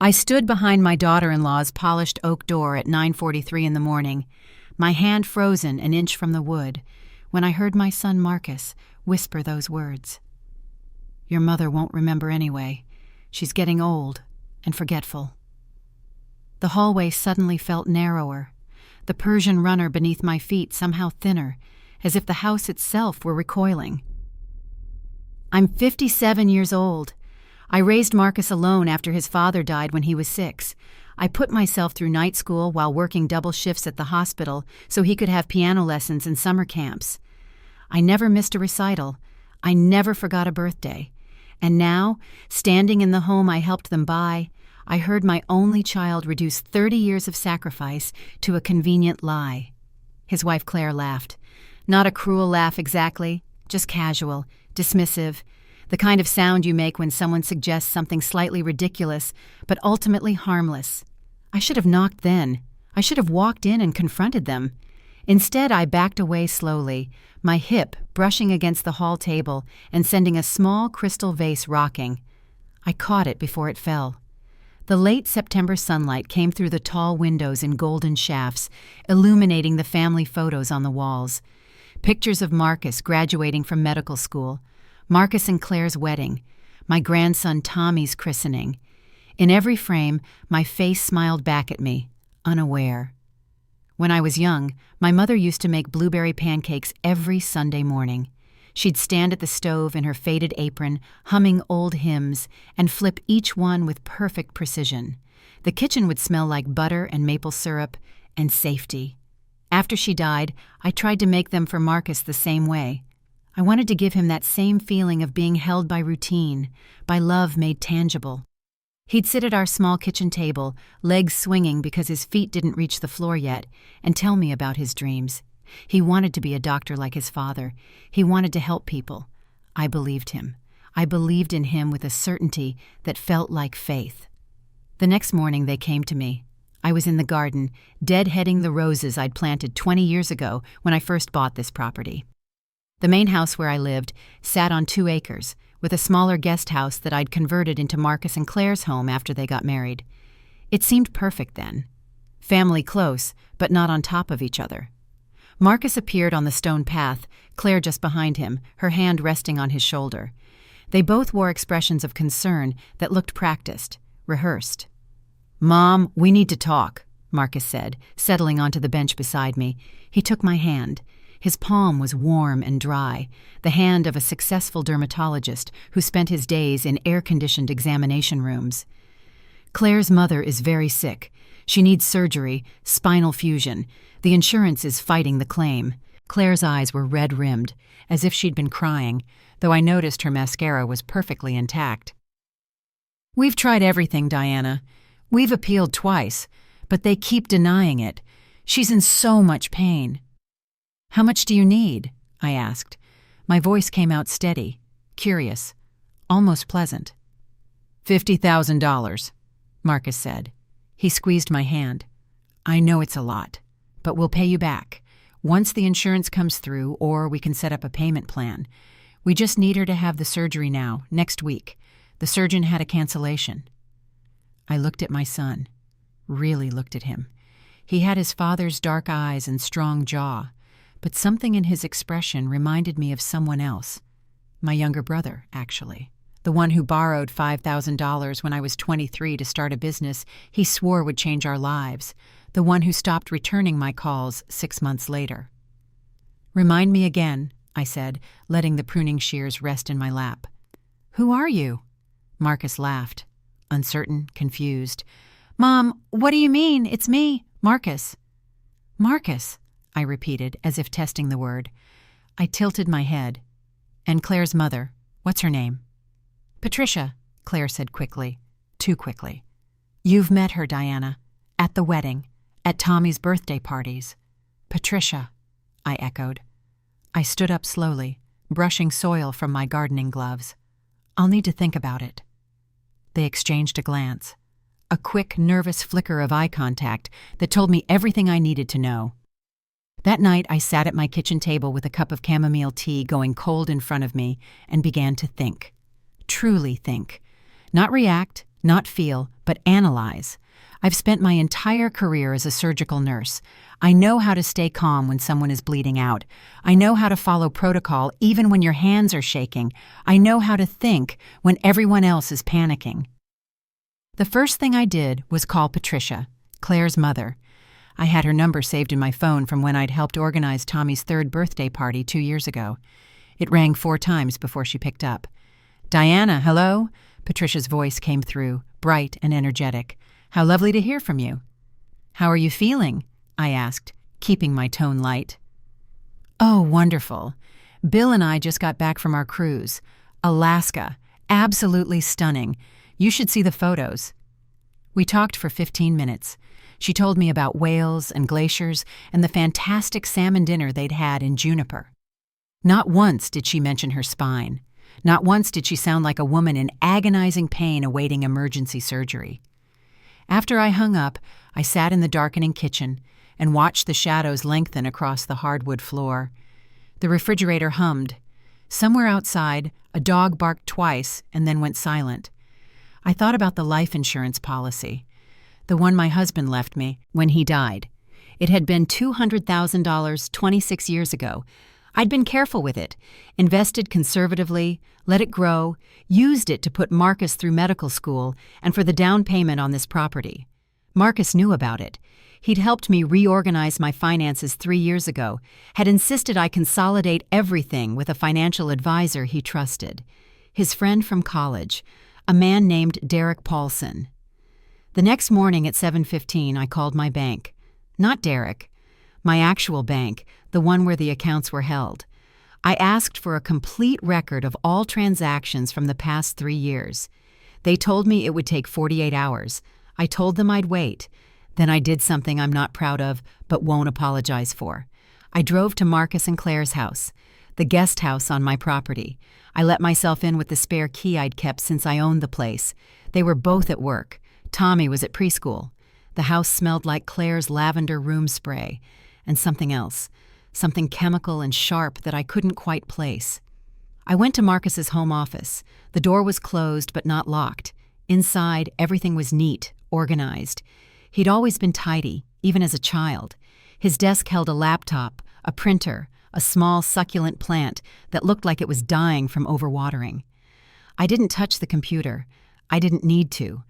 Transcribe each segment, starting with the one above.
I stood behind my daughter-in-law's polished oak door at 9:43 in the morning, my hand frozen an inch from the wood, when I heard my son Marcus whisper those words. "Your mother won't remember anyway. She's getting old and forgetful." The hallway suddenly felt narrower, the Persian runner beneath my feet somehow thinner, as if the house itself were recoiling. I'm 57 years old. I raised Marcus alone after his father died when he was 6. I put myself through night school while working double shifts at the hospital so he could have piano lessons and summer camps. I never missed a recital. I never forgot a birthday. And now, standing in the home I helped them buy, I heard my only child reduce 30 years of sacrifice to a convenient lie. His wife Claire laughed. Not a cruel laugh exactly, just casual, dismissive, the kind of sound you make when someone suggests something slightly ridiculous, but ultimately harmless. I should have knocked then. I should have walked in and confronted them. Instead, I backed away slowly, my hip brushing against the hall table and sending a small crystal vase rocking. I caught it before it fell. The late September sunlight came through the tall windows in golden shafts, illuminating the family photos on the walls. Pictures of Marcus graduating from medical school, Marcus and Claire's wedding, my grandson Tommy's christening. In every frame, my face smiled back at me, unaware. When I was young, my mother used to make blueberry pancakes every Sunday morning. She'd stand at the stove in her faded apron, humming old hymns, and flip each one with perfect precision. The kitchen would smell like butter and maple syrup and safety. After she died, I tried to make them for Marcus the same way. I wanted to give him that same feeling of being held by routine, by love made tangible. He'd sit at our small kitchen table, legs swinging because his feet didn't reach the floor yet, and tell me about his dreams. He wanted to be a doctor like his father. He wanted to help people. I believed him. I believed in him with a certainty that felt like faith. The next morning they came to me. I was in the garden, deadheading the roses I'd planted 20 years ago when I first bought this property. The main house where I lived sat on 2 acres, with a smaller guest house that I'd converted into Marcus and Claire's home after they got married. It seemed perfect then. Family close, but not on top of each other. Marcus appeared on the stone path, Claire just behind him, her hand resting on his shoulder. They both wore expressions of concern that looked practiced, rehearsed. "Mom, we need to talk," Marcus said, settling onto the bench beside me. He took my hand. His palm was warm and dry, the hand of a successful dermatologist who spent his days in air-conditioned examination rooms. "Claire's mother is very sick. She needs surgery, spinal fusion. The insurance is fighting the claim." Claire's eyes were red-rimmed, as if she'd been crying, though I noticed her mascara was perfectly intact. "We've tried everything, Diana. We've appealed twice, but they keep denying it. She's in so much pain." "How much do you need?" I asked. My voice came out steady, curious, almost pleasant. $50,000, Marcus said. He squeezed my hand. "I know it's a lot, but we'll pay you back. Once the insurance comes through, or we can set up a payment plan. We just need her to have the surgery now, next week. The surgeon had a cancellation." I looked at my son, really looked at him. He had his father's dark eyes and strong jaw, but something in his expression reminded me of someone else. My younger brother, actually. The one who borrowed $5,000 when I was 23 to start a business he swore would change our lives. The one who stopped returning my calls 6 months later. "Remind me again," I said, letting the pruning shears rest in my lap. "Who are you?" Marcus laughed, uncertain, confused. "Mom, what do you mean? It's me, Marcus." "Marcus," I repeated, as if testing the word. I tilted my head. "And Claire's mother, what's her name?" "Patricia," Claire said quickly, too quickly. "You've met her, Diana, at the wedding, at Tommy's birthday parties." "Patricia," I echoed. I stood up slowly, brushing soil from my gardening gloves. "I'll need to think about it." They exchanged a glance, a quick, nervous flicker of eye contact that told me everything I needed to know. That night, I sat at my kitchen table with a cup of chamomile tea going cold in front of me and began to think. Truly think. Not react, Not feel, but analyze. I've spent my entire career as a surgical nurse. I know how to stay calm when someone is bleeding out. I know how to follow protocol even when your hands are shaking. I know how to think when everyone else is panicking. The first thing I did was call Patricia, Claire's mother. I had her number saved in my phone from when I'd helped organize Tommy's 3rd birthday party 2 years ago. It rang 4 times before she picked up. "Diana, hello?" Patricia's voice came through, bright and energetic. "How lovely to hear from you." "How are you feeling?" I asked, keeping my tone light. "Oh, wonderful. Bill and I just got back from our cruise. Alaska. Absolutely stunning. You should see the photos." We talked for 15 minutes. She told me about whales and glaciers and the fantastic salmon dinner they'd had in Juniper. Not once did she mention her spine. Not once did she sound like a woman in agonizing pain awaiting emergency surgery. After I hung up, I sat in the darkening kitchen and watched the shadows lengthen across the hardwood floor. The refrigerator hummed. Somewhere outside, a dog barked twice and then went silent. I thought about the life insurance policy, the one my husband left me when he died. It had been $200,000 26 years ago. I'd been careful with it, invested conservatively, let it grow, used it to put Marcus through medical school and for the down payment on this property. Marcus knew about it. He'd helped me reorganize my finances 3 years ago, had insisted I consolidate everything with a financial advisor he trusted. His friend from college, a man named Derek Paulson. The next morning at 7:15, I called my bank. Not Derek. My actual bank, the one where the accounts were held. I asked for a complete record of all transactions from the past 3 years. They told me it would take 48 hours. I told them I'd wait. Then I did something I'm not proud of, but won't apologize for. I drove to Marcus and Claire's house, the guest house on my property. I let myself in with the spare key I'd kept since I owned the place. They were both at work. Tommy was at preschool. The house smelled like Claire's lavender room spray, and something else, something chemical and sharp that I couldn't quite place. I went to Marcus's home office. The door was closed but not locked. Inside, everything was neat, organized. He'd always been tidy, even as a child. His desk held a laptop, a printer, a small succulent plant that looked like it was dying from overwatering. I didn't touch the computer. I didn't need to.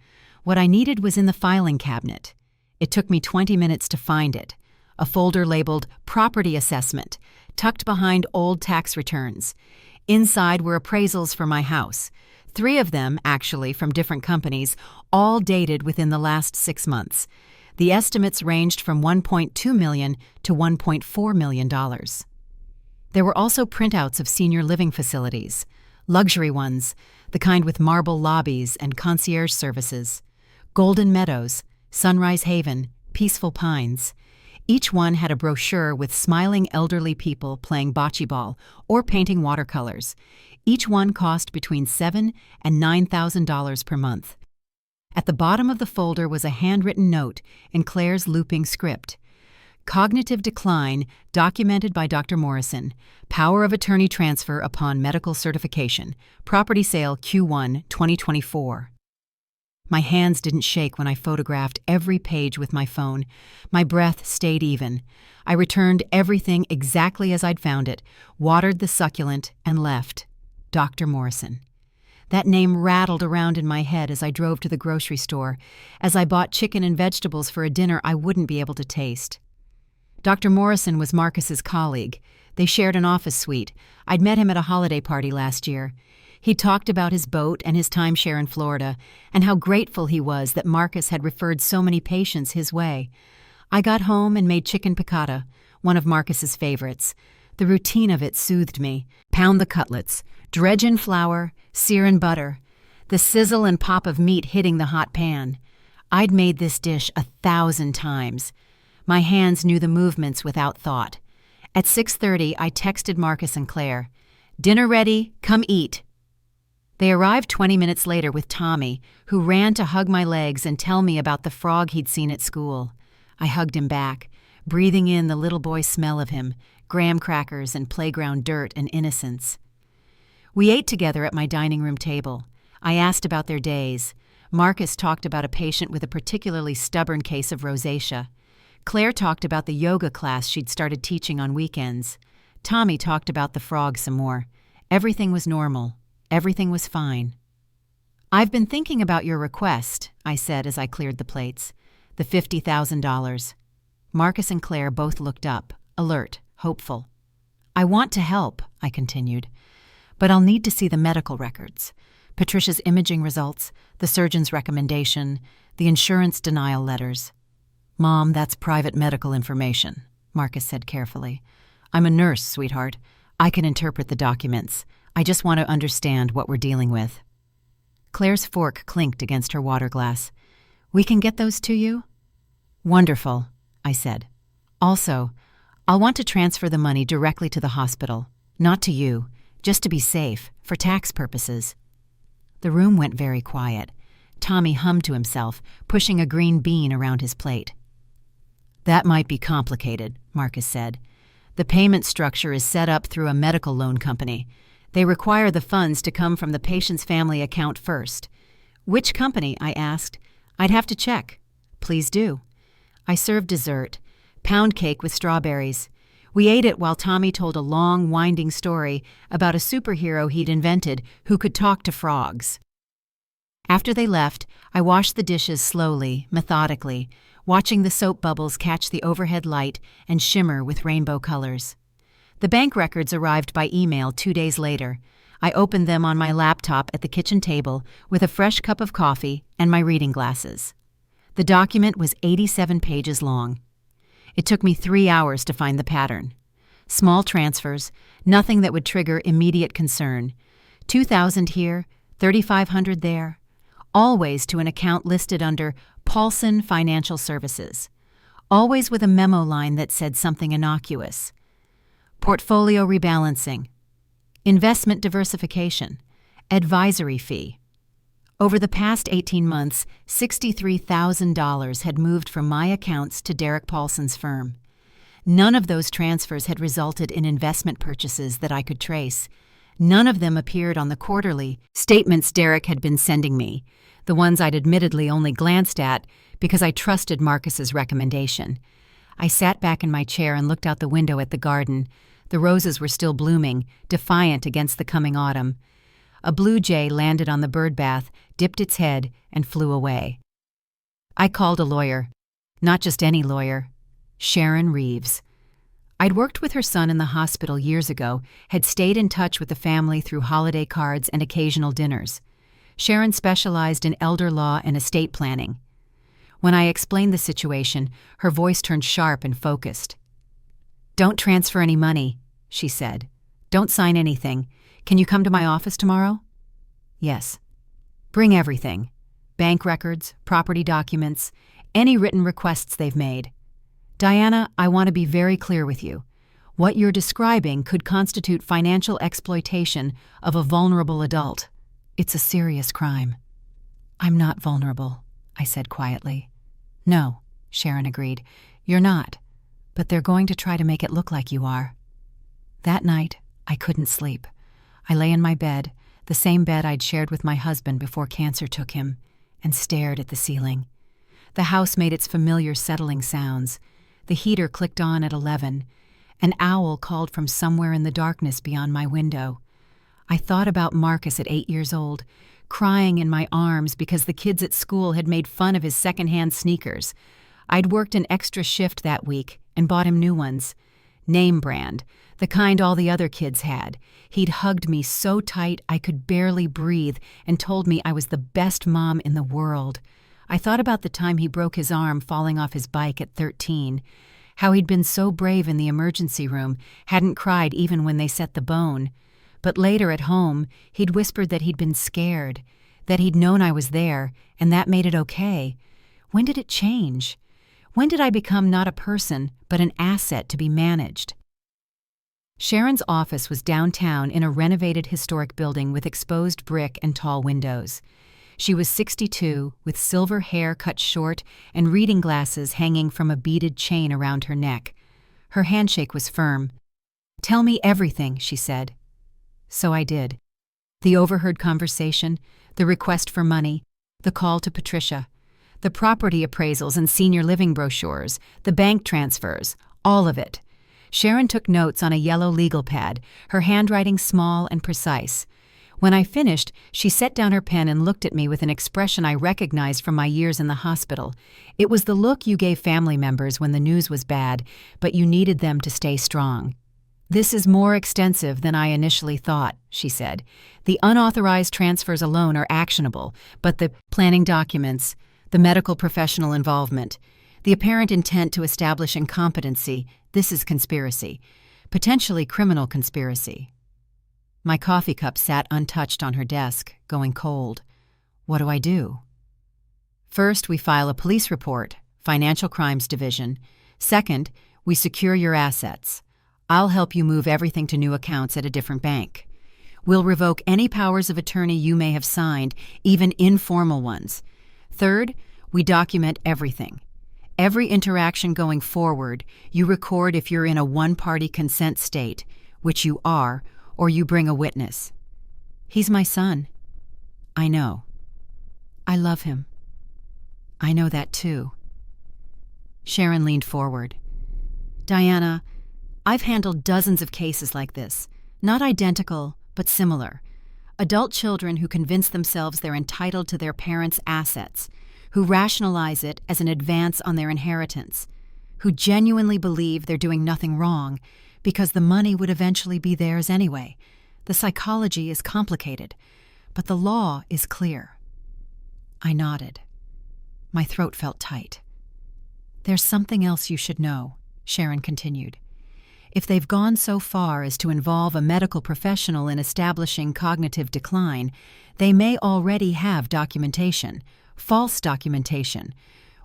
What I needed was in the filing cabinet. It took me 20 minutes to find it. A folder labeled Property Assessment, tucked behind old tax returns. Inside were appraisals for my house. 3 of them, actually, from different companies, all dated within the last 6 months. The estimates ranged from $1.2 million to $1.4 million. There were also printouts of senior living facilities, luxury ones, the kind with marble lobbies and concierge services, Golden Meadows, Sunrise Haven, Peaceful Pines. Each one had a brochure with smiling elderly people playing bocce ball or painting watercolors. Each one cost between $7,000 and $9,000 per month. At the bottom of the folder was a handwritten note in Claire's looping script. Cognitive decline documented by Dr. Morrison. Power of attorney transfer upon medical certification. Property sale Q1 2024. My hands didn't shake when I photographed every page with my phone. My breath stayed even. I returned everything exactly as I'd found it, watered the succulent, and left. Dr. Morrison. That name rattled around in my head as I drove to the grocery store, as I bought chicken and vegetables for a dinner I wouldn't be able to taste. Dr. Morrison was Marcus's colleague. They shared an office suite. I'd met him at a holiday party last year. He talked about his boat and his timeshare in Florida, and how grateful he was that Marcus had referred so many patients his way. I got home and made chicken piccata, one of Marcus's favorites. The routine of it soothed me. Pound the cutlets, dredge in flour, sear in butter, the sizzle and pop of meat hitting the hot pan. I'd made this dish 1,000 times. My hands knew the movements without thought. At 6:30, I texted Marcus and Claire. "Dinner ready, come eat." They arrived 20 minutes later with Tommy, who ran to hug my legs and tell me about the frog he'd seen at school. I hugged him back, breathing in the little boy smell of him, graham crackers and playground dirt and innocence. We ate together at my dining room table. I asked about their days. Marcus talked about a patient with a particularly stubborn case of rosacea. Claire talked about the yoga class she'd started teaching on weekends. Tommy talked about the frog some more. Everything was normal. Everything was fine. "I've been thinking about your request," I said as I cleared the plates. "The $50,000. Marcus and Claire both looked up, alert, hopeful. "I want to help," I continued, "but I'll need to see the medical records. Patricia's imaging results, the surgeon's recommendation, the insurance denial letters." "Mom, that's private medical information," Marcus said carefully. "I'm a nurse, sweetheart. I can interpret the documents. I just want to understand what we're dealing with." Claire's fork clinked against her water glass. "We can get those to you?" "Wonderful," I said. "Also, I'll want to transfer the money directly to the hospital, not to you, just to be safe, for tax purposes." The room went very quiet. Tommy hummed to himself, pushing a green bean around his plate. "That might be complicated," Marcus said. "The payment structure is set up through a medical loan company. They require the funds to come from the patient's family account first." "Which company?" I asked. "I'd have to check." "Please do." I served dessert, pound cake with strawberries. We ate it while Tommy told a long, winding story about a superhero he'd invented who could talk to frogs. After they left, I washed the dishes slowly, methodically, watching the soap bubbles catch the overhead light and shimmer with rainbow colors. The bank records arrived by email 2 days later. I opened them on my laptop at the kitchen table with a fresh cup of coffee and my reading glasses. The document was 87 pages long. It took me 3 hours to find the pattern. Small transfers, nothing that would trigger immediate concern. 2,000 here, 3,500 there. Always to an account listed under Paulson Financial Services. Always with a memo line that said something innocuous. Portfolio rebalancing. Investment diversification. Advisory fee. Over the past 18 months, $63,000 had moved from my accounts to Derek Paulson's firm. None of those transfers had resulted in investment purchases that I could trace. None of them appeared on the quarterly statements Derek had been sending me, the ones I'd admittedly only glanced at because I trusted Marcus's recommendation. I sat back in my chair and looked out the window at the garden. The roses were still blooming, defiant against the coming autumn. A blue jay landed on the bird bath, dipped its head, and flew away. I called a lawyer. Not just any lawyer. Sharon Reeves. I'd worked with her son in the hospital years ago, had stayed in touch with the family through holiday cards and occasional dinners. Sharon specialized in elder law and estate planning. When I explained the situation, her voice turned sharp and focused. "Don't transfer any money," she said. "Don't sign anything. Can you come to my office tomorrow?" "Yes." "Bring everything. Bank records, property documents, any written requests they've made. Diana, I want to be very clear with you. What you're describing could constitute financial exploitation of a vulnerable adult. It's a serious crime." "I'm not vulnerable," I said quietly. "No," Sharon agreed. "You're not. But they're going to try to make it look like you are." That night, I couldn't sleep. I lay in my bed, the same bed I'd shared with my husband before cancer took him, and stared at the ceiling. The house made its familiar settling sounds. The heater clicked on at 11. An owl called from somewhere in the darkness beyond my window. I thought about Marcus at 8 years old, crying in my arms because the kids at school had made fun of his secondhand sneakers. I'd worked an extra shift that week and bought him new ones. Name brand, the kind all the other kids had. He'd hugged me so tight I could barely breathe and told me I was the best mom in the world. I thought about the time he broke his arm falling off his bike at 13, how he'd been so brave in the emergency room, hadn't cried even when they set the bone. But later at home, he'd whispered that he'd been scared, that he'd known I was there, and that made it okay. When did it change? When did I become not a person, but an asset to be managed? Sharon's office was downtown in a renovated historic building with exposed brick and tall windows. She was 62, with silver hair cut short and reading glasses hanging from a beaded chain around her neck. Her handshake was firm. "Tell me everything," she said. So I did. The overheard conversation, the request for money, The call to Patricia, the property appraisals and senior living brochures, the bank transfers, all of it. Sharon took notes on a yellow legal pad, her handwriting small and precise. When I finished, she set down her pen and looked at me with an expression I recognized from my years in the hospital. It was the look you gave family members when the news was bad, but you needed them to stay strong. "This is more extensive than I initially thought," she said. "The unauthorized transfers alone are actionable, but the planning documents, the medical professional involvement, the apparent intent to establish incompetency, this is conspiracy, potentially criminal conspiracy." My coffee cup sat untouched on her desk, going cold. What do I do? First, we file a police report, Financial Crimes Division. Second, we secure your assets. I'll help you move everything to new accounts at a different bank. We'll revoke any powers of attorney you may have signed, even informal ones. Third, we document everything. Every interaction going forward, you record if you're in a one-party consent state, which you are, or you bring a witness. He's my son. I know. I love him. I know that too. Sharon leaned forward. "Diana, I've handled dozens of cases like this, not identical, but similar. Adult children who convince themselves they're entitled to their parents' assets, who rationalize it as an advance on their inheritance, who genuinely believe they're doing nothing wrong because the money would eventually be theirs anyway. The psychology is complicated, but the law is clear." I nodded. My throat felt tight. "There's something else you should know," Sharon continued. "If they've gone so far as to involve a medical professional in establishing cognitive decline, they may already have documentation, false documentation.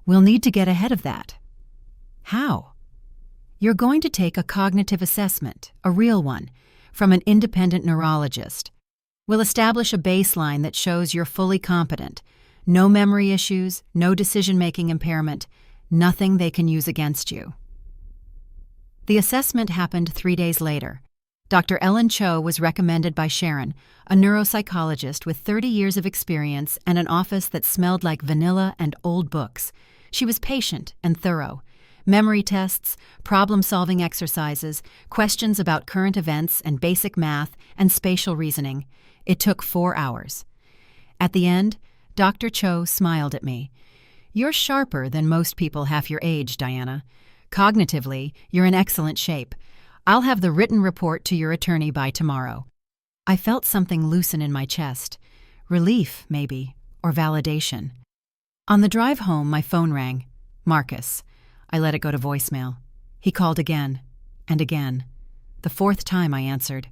We'll need to get ahead of that." "How?" "You're going to take a cognitive assessment, a real one, from an independent neurologist. We'll establish a baseline that shows you're fully competent. No memory issues, no decision-making impairment, nothing they can use against you." The assessment happened 3 days later. Dr. Ellen Cho was recommended by Sharon, a neuropsychologist with 30 years of experience and an office that smelled like vanilla and old books. She was patient and thorough. Memory tests, problem-solving exercises, questions about current events and basic math and spatial reasoning. It took 4 hours. At the end, Dr. Cho smiled at me. "You're sharper than most people half your age, Diana. Cognitively, you're in excellent shape. I'll have the written report to your attorney by tomorrow." I felt something loosen in my chest. Relief, maybe, or validation. On the drive home, my phone rang. Marcus. I let it go to voicemail. He called again, and again. The 4th time I answered.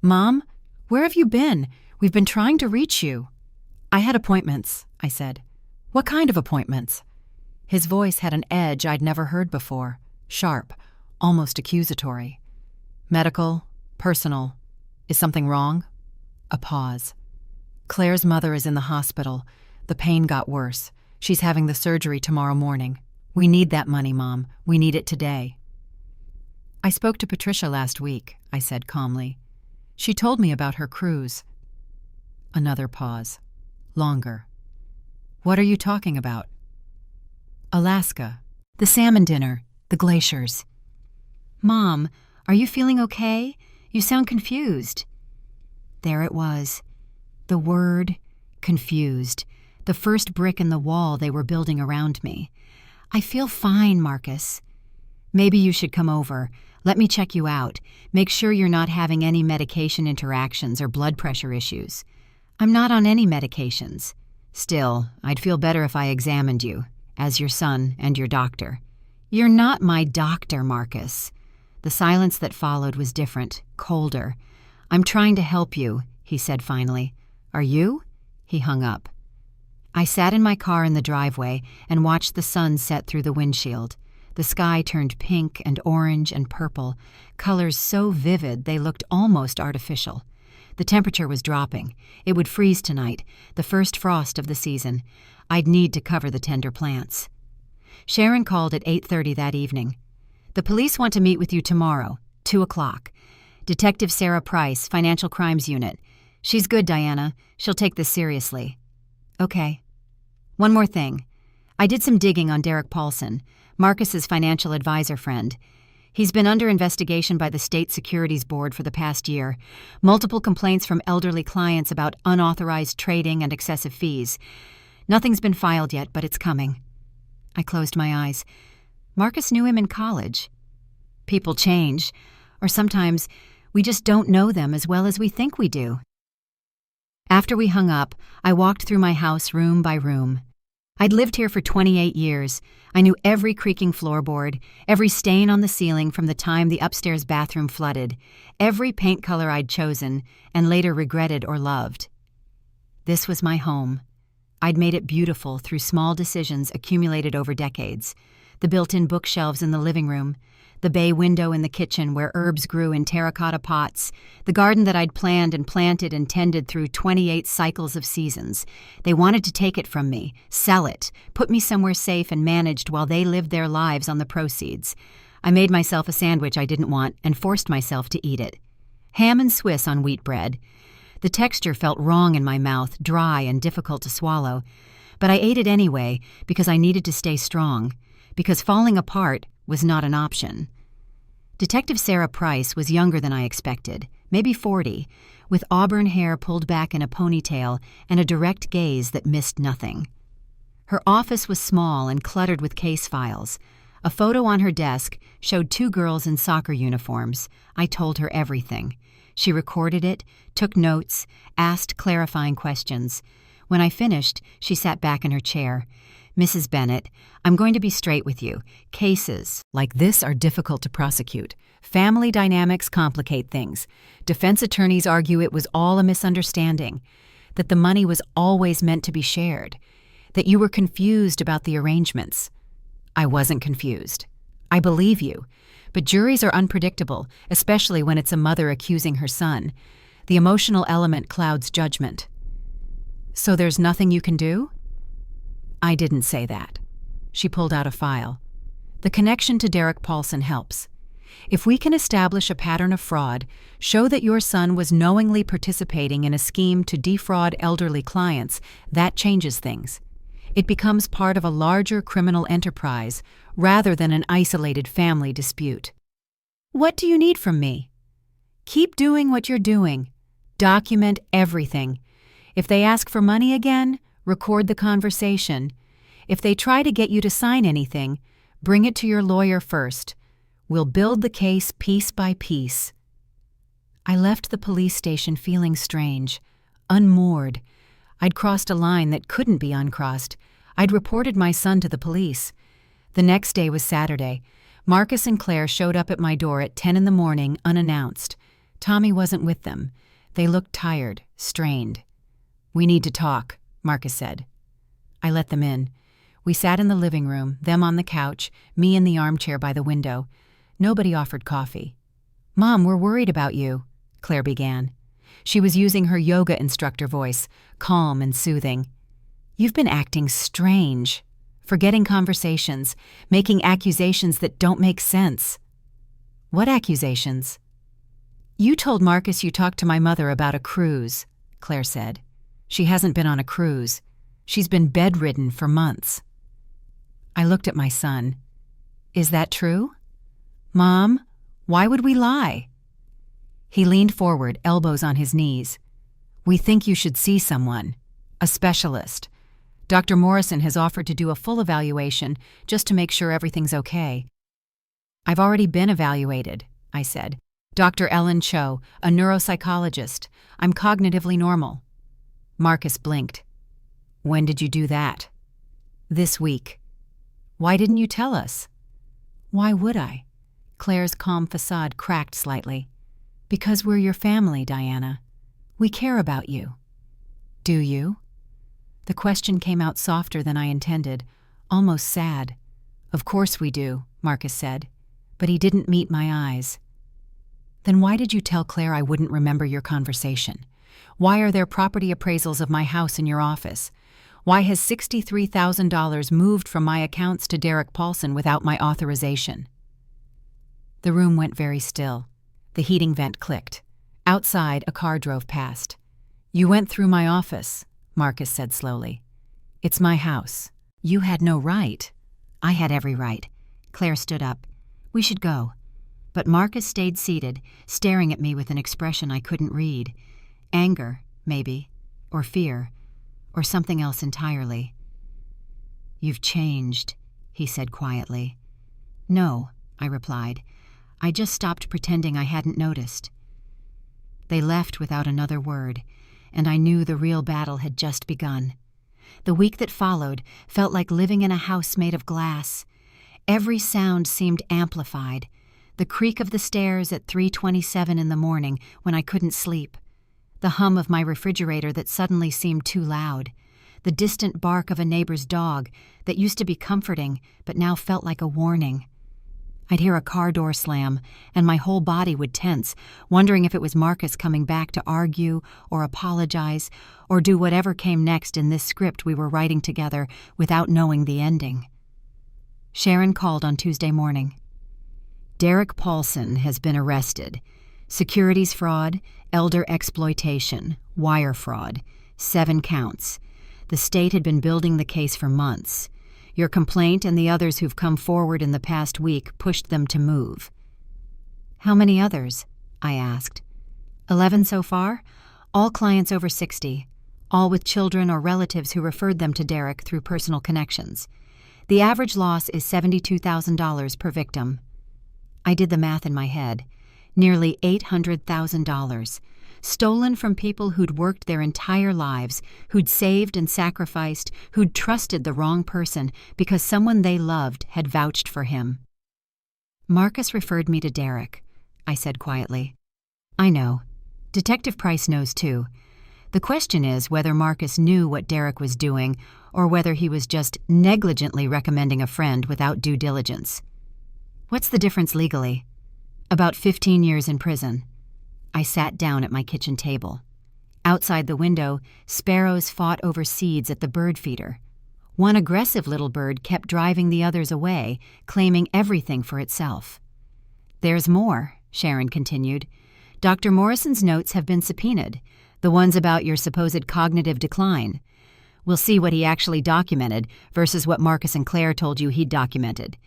"Mom, where have you been? We've been trying to reach you." "I had appointments," I said. "What kind of appointments?" His voice had an edge I'd never heard before, sharp, almost accusatory. "Medical, personal. Is something wrong?" A pause. "Claire's mother is in the hospital. The pain got worse. She's having the surgery tomorrow morning. We need that money, Mom. We need it today." "I spoke to Patricia last week," I said calmly. "She told me about her cruise." Another pause. Longer. "What are you talking about?" "Alaska. The salmon dinner. The glaciers." "Mom, are you feeling okay? You sound confused." There it was. The word confused. The first brick in the wall they were building around me. "I feel fine, Marcus." "Maybe you should come over. Let me check you out. Make sure you're not having any medication interactions or blood pressure issues." "I'm not on any medications." "Still, I'd feel better if I examined you, as your son and your doctor." "You're not my doctor, Marcus." The silence that followed was different, colder. "I'm trying to help you," he said finally. "Are you?" He hung up. I sat in my car in the driveway and watched the sun set through the windshield. The sky turned pink and orange and purple, colors so vivid they looked almost artificial. The temperature was dropping. It would freeze tonight, the first frost of the season. I'd need to cover the tender plants. Sharon called at 8:30 that evening. "The police want to meet with you tomorrow, 2 o'clock. Detective Sarah Price, Financial Crimes Unit. She's good, Diana. She'll take this seriously." "Okay." One more thing. I did some digging on Derek Paulson, Marcus's financial advisor friend. He's been under investigation by the State Securities Board for the past year. Multiple complaints from elderly clients about unauthorized trading and excessive fees. Nothing's been filed yet, but it's coming. I closed my eyes. Marcus knew him in college. People change, or sometimes we just don't know them as well as we think we do. After we hung up, I walked through my house room by room. I'd lived here for 28 years. I knew every creaking floorboard, every stain on the ceiling from the time the upstairs bathroom flooded, every paint color I'd chosen and later regretted or loved. This was my home. I'd made it beautiful through small decisions accumulated over decades. The built-in bookshelves in the living room, the bay window in the kitchen where herbs grew in terracotta pots, the garden that I'd planned and planted and tended through 28 cycles of seasons. They wanted to take it from me, sell it, put me somewhere safe and managed while they lived their lives on the proceeds. I made myself a sandwich I didn't want and forced myself to eat it. Ham and Swiss on wheat bread. The texture felt wrong in my mouth, dry and difficult to swallow. But I ate it anyway because I needed to stay strong, because falling apart was not an option. Detective Sarah Price was younger than I expected, maybe 40, with auburn hair pulled back in a ponytail and a direct gaze that missed nothing. Her office was small and cluttered with case files. A photo on her desk showed 2 girls in soccer uniforms. I told her everything. She recorded it, took notes, asked clarifying questions. When I finished, she sat back in her chair. Mrs. Bennett, I'm going to be straight with you. Cases like this are difficult to prosecute. Family dynamics complicate things. Defense attorneys argue it was all a misunderstanding, that the money was always meant to be shared, that you were confused about the arrangements. I wasn't confused. I believe you. But juries are unpredictable, especially when it's a mother accusing her son. The emotional element clouds judgment. So there's nothing you can do? I didn't say that. She pulled out a file. The connection to Derek Paulson helps. If we can establish a pattern of fraud, show that your son was knowingly participating in a scheme to defraud elderly clients, that changes things. It becomes part of a larger criminal enterprise rather than an isolated family dispute. What do you need from me? Keep doing what you're doing. Document everything. If they ask for money again, record the conversation. If they try to get you to sign anything, bring it to your lawyer first. We'll build the case piece by piece. I left the police station feeling strange, unmoored. I'd crossed a line that couldn't be uncrossed. I'd reported my son to the police. The next day was Saturday. Marcus and Claire showed up at my door at 10 in the morning, unannounced. Tommy wasn't with them. They looked tired, strained. We need to talk, Marcus said. I let them in. We sat in the living room, them on the couch, me in the armchair by the window. Nobody offered coffee. Mom, we're worried about you, Claire began. She was using her yoga instructor voice, calm and soothing. You've been acting strange, forgetting conversations, making accusations that don't make sense. What accusations? You told Marcus you talked to my mother about a cruise, Claire said. She hasn't been on a cruise. She's been bedridden for months. I looked at my son. Is that true? Mom, why would we lie? He leaned forward, elbows on his knees. We think you should see someone, a specialist. Dr. Morrison has offered to do a full evaluation just to make sure everything's okay. I've already been evaluated, I said. Dr. Ellen Cho, a neuropsychologist. I'm cognitively normal. Marcus blinked. When did you do that? This week. Why didn't you tell us? Why would I? Claire's calm facade cracked slightly. Because we're your family, Diana. We care about you. Do you? The question came out softer than I intended, almost sad. Of course we do, Marcus said, but he didn't meet my eyes. Then why did you tell Claire I wouldn't remember your conversation? Why are there property appraisals of my house in your office? Why has $63,000 moved from my accounts to Derek Paulson without my authorization? The room went very still. The heating vent clicked. Outside, a car drove past. You went through my office, Marcus said slowly. It's my house. You had no right. I had every right. Claire stood up. We should go. But Marcus stayed seated, staring at me with an expression I couldn't read. Anger, maybe, or fear, or something else entirely. You've changed, he said quietly. No, I replied. I just stopped pretending I hadn't noticed. They left without another word, and I knew the real battle had just begun. The week that followed felt like living in a house made of glass. Every sound seemed amplified. The creak of the stairs at 3:27 in the morning when I couldn't sleep. The hum of my refrigerator that suddenly seemed too loud. The distant bark of a neighbor's dog that used to be comforting but now felt like a warning. I'd hear a car door slam, and my whole body would tense, wondering if it was Marcus coming back to argue or apologize or do whatever came next in this script we were writing together without knowing the ending. Sharon called on Tuesday morning. Derek Paulson has been arrested. Securities fraud, elder exploitation, wire fraud, 7 counts. The state had been building the case for months. Your complaint and the others who've come forward in the past week pushed them to move. How many others? I asked. 11 so far, all clients over 60, all with children or relatives who referred them to Derek through personal connections. The average loss is $72,000 per victim. I did the math in my head. Nearly $800,000. Stolen from people who'd worked their entire lives, who'd saved and sacrificed, who'd trusted the wrong person because someone they loved had vouched for him. Marcus referred me to Derek, I said quietly. I know. Detective Price knows too. The question is whether Marcus knew what Derek was doing or whether he was just negligently recommending a friend without due diligence. What's the difference legally? About 15 years in prison. I sat down at my kitchen table. Outside the window, sparrows fought over seeds at the bird feeder. One aggressive little bird kept driving the others away, claiming everything for itself. There's more, Sharon continued. Dr. Morrison's notes have been subpoenaed, the ones about your supposed cognitive decline. We'll see what he actually documented versus what Marcus and Claire told you he'd documented.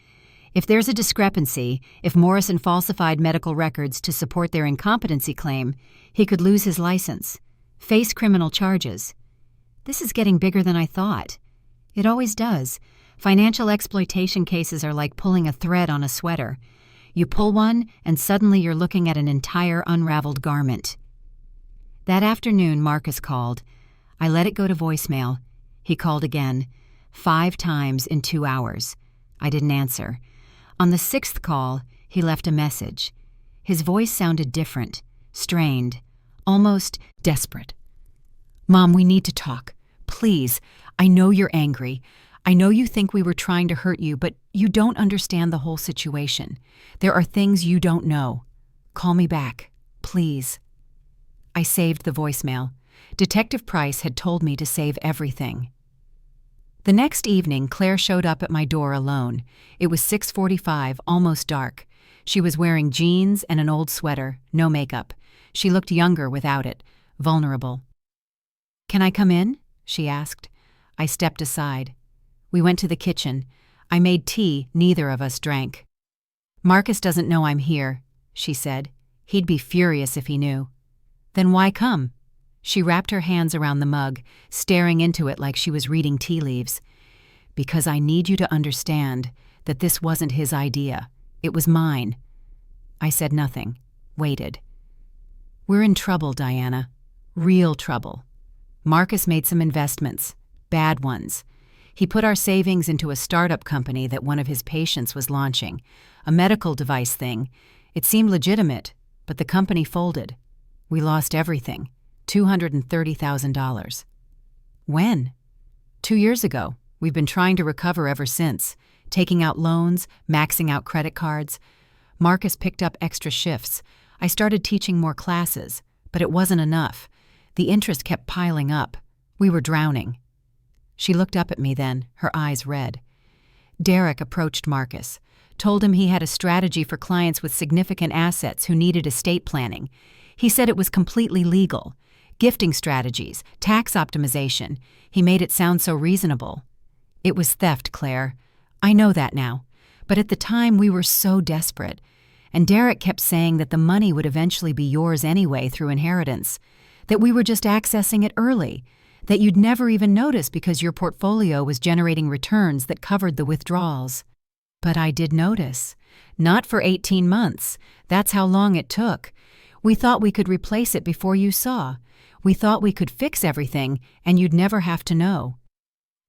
If there's a discrepancy, if Morrison falsified medical records to support their incompetency claim, he could lose his license, face criminal charges. This is getting bigger than I thought. It always does. Financial exploitation cases are like pulling a thread on a sweater. You pull one, and suddenly you're looking at an entire unraveled garment. That afternoon, Marcus called. I let it go to voicemail. He called again, 5 times in 2 hours. I didn't answer. On the 6th call, he left a message. His voice sounded different, strained, almost desperate. Mom, we need to talk. Please, I know you're angry. I know you think we were trying to hurt you, but you don't understand the whole situation. There are things you don't know. Call me back, please. I saved the voicemail. Detective Price had told me to save everything. The next evening, Claire showed up at my door alone. It was 6:45, almost dark. She was wearing jeans and an old sweater, no makeup. She looked younger without it, vulnerable. Can I come in? She asked. I stepped aside. We went to the kitchen. I made tea neither of us drank. Marcus doesn't know I'm here, she said. He'd be furious if he knew. Then why come? She wrapped her hands around the mug, staring into it like she was reading tea leaves. Because I need you to understand that this wasn't his idea. It was mine. I said nothing, waited. We're in trouble, Diana. Real trouble. Marcus made some investments, bad ones. He put our savings into a startup company that one of his patients was launching, a medical device thing. It seemed legitimate, but the company folded. We lost everything. $230,000. When? 2 years ago. We've been trying to recover ever since, taking out loans, maxing out credit cards. Marcus picked up extra shifts. I started teaching more classes, but it wasn't enough. The interest kept piling up. We were drowning. She looked up at me then, her eyes red. Derek approached Marcus, told him he had a strategy for clients with significant assets who needed estate planning. He said it was completely legal. Gifting strategies, tax optimization. He made it sound so reasonable. It was theft, Claire. I know that now. But at the time, we were so desperate. And Derek kept saying that the money would eventually be yours anyway through inheritance, that we were just accessing it early, that you'd never even notice because your portfolio was generating returns that covered the withdrawals. But I did notice. Not for 18 months. That's how long it took. We thought we could replace it before you saw. We thought we could fix everything, and you'd never have to know.